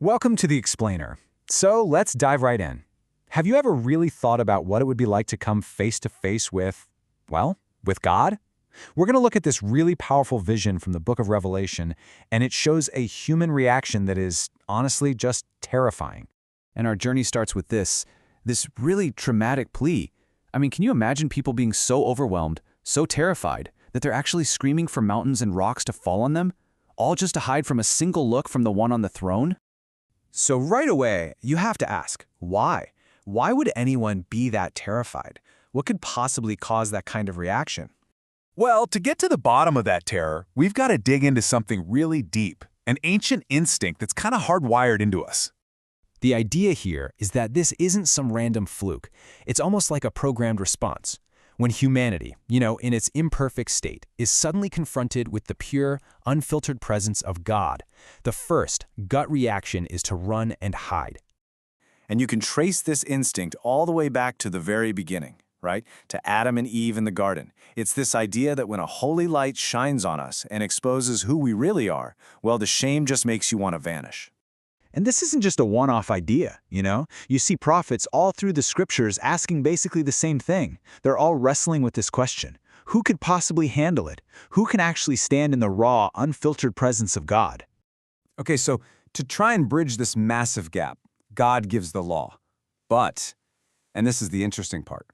Welcome to The Explainer. So let's dive right in. Have you ever really thought about what it would be like to come face to face with, well, with God? We're going to look at this really powerful vision from the book of Revelation, and it shows a human reaction that is, honestly, just terrifying. And our journey starts with this really traumatic plea. I mean, can you imagine people being so overwhelmed, so terrified, that they're actually screaming for mountains and rocks to fall on them, all just to hide from a single look from the one on the throne? So right away, you have to ask, why? Why would anyone be that terrified? What could possibly cause that kind of reaction? Well, to get to the bottom of that terror, we've got to dig into something really deep, an ancient instinct that's kind of hardwired into us. The idea here is that this isn't some random fluke. It's almost like a programmed response. When humanity, in its imperfect state, is suddenly confronted with the pure, unfiltered presence of God, the first gut reaction is to run and hide. And you can trace this instinct all the way back to the very beginning, right? To Adam and Eve in the garden. It's this idea that when a holy light shines on us and exposes who we really are, well, the shame just makes you want to vanish. And this isn't just a one-off idea, You see prophets all through the scriptures asking basically the same thing. They're all wrestling with this question. Who could possibly handle it? Who can actually stand in the raw, unfiltered presence of God? Okay, so to try and bridge this massive gap, God gives the law. But, and this is the interesting part,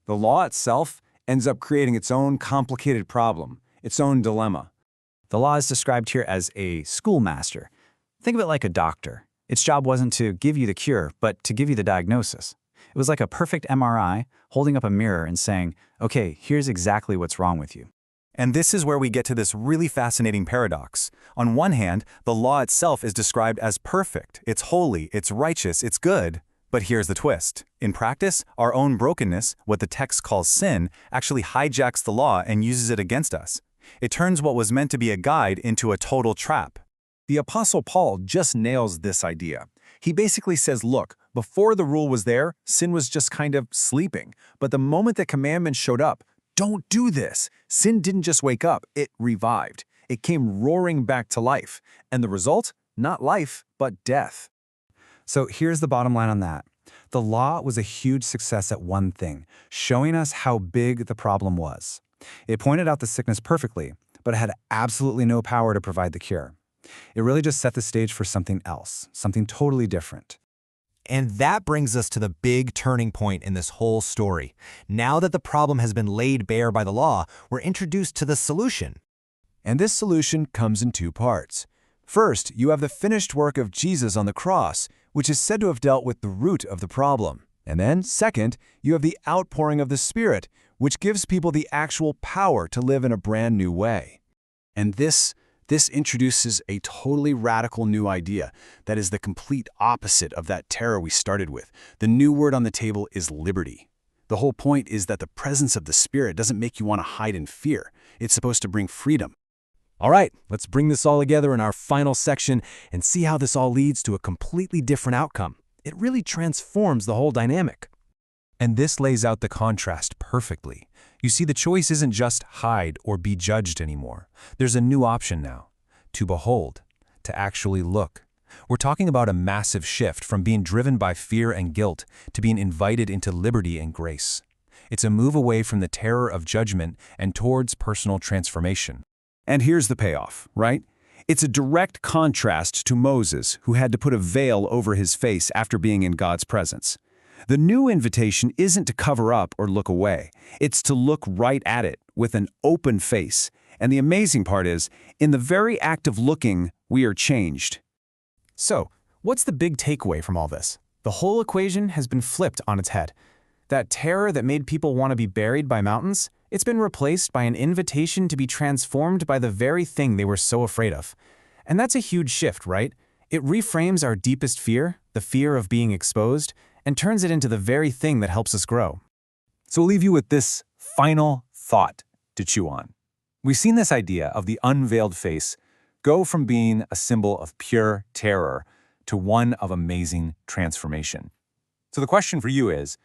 the law itself ends up creating its own complicated problem, its own dilemma. The law is described here as a schoolmaster. Think of it like a doctor. Its job wasn't to give you the cure, but to give you the diagnosis. It was like a perfect MRI holding up a mirror and saying, okay, here's exactly what's wrong with you. And this is where we get to this really fascinating paradox. On one hand, the law itself is described as perfect, it's holy, it's righteous, it's good. But here's the twist. In practice, our own brokenness, what the text calls sin, actually hijacks the law and uses it against us. It turns what was meant to be a guide into a total trap. The Apostle Paul just nails this idea. He basically says, look, before the rule was there, sin was just kind of sleeping. But the moment the commandment showed up, don't do this. Sin didn't just wake up, it revived. It came roaring back to life. And the result? Not life, but death. So here's the bottom line on that. The law was a huge success at one thing, showing us how big the problem was. It pointed out the sickness perfectly, but it had absolutely no power to provide the cure. It really just set the stage for something else, something totally different. And that brings us to the big turning point in this whole story. Now that the problem has been laid bare by the law, we're introduced to the solution. And this solution comes in two parts. First, you have the finished work of Jesus on the cross, which is said to have dealt with the root of the problem. And then, second, you have the outpouring of the Spirit, which gives people the actual power to live in a brand new way. And this introduces a totally radical new idea that is the complete opposite of that terror we started with. The new word on the table is liberty. The whole point is that the presence of the Spirit doesn't make you want to hide in fear. It's supposed to bring freedom. All right, let's bring this all together in our final section and see how this all leads to a completely different outcome. It really transforms the whole dynamic. And this lays out the contrast perfectly. You see, the choice isn't just hide or be judged anymore. There's a new option now, to behold, to actually look. We're talking about a massive shift from being driven by fear and guilt to being invited into liberty and grace. It's a move away from the terror of judgment and towards personal transformation. And here's the payoff, right? It's a direct contrast to Moses, who had to put a veil over his face after being in God's presence. The new invitation isn't to cover up or look away. It's to look right at it with an open face. And the amazing part is, in the very act of looking, we are changed. So, what's the big takeaway from all this? The whole equation has been flipped on its head. That terror that made people want to be buried by mountains, it's been replaced by an invitation to be transformed by the very thing they were so afraid of. And that's a huge shift, right? It reframes our deepest fear, the fear of being exposed, and turns it into the very thing that helps us grow. So we'll leave you with this final thought to chew on. We've seen this idea of the unveiled face go from being a symbol of pure terror to one of amazing transformation. So the question for you is,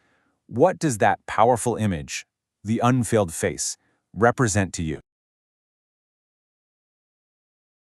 what does that powerful image, the unveiled face, represent to you?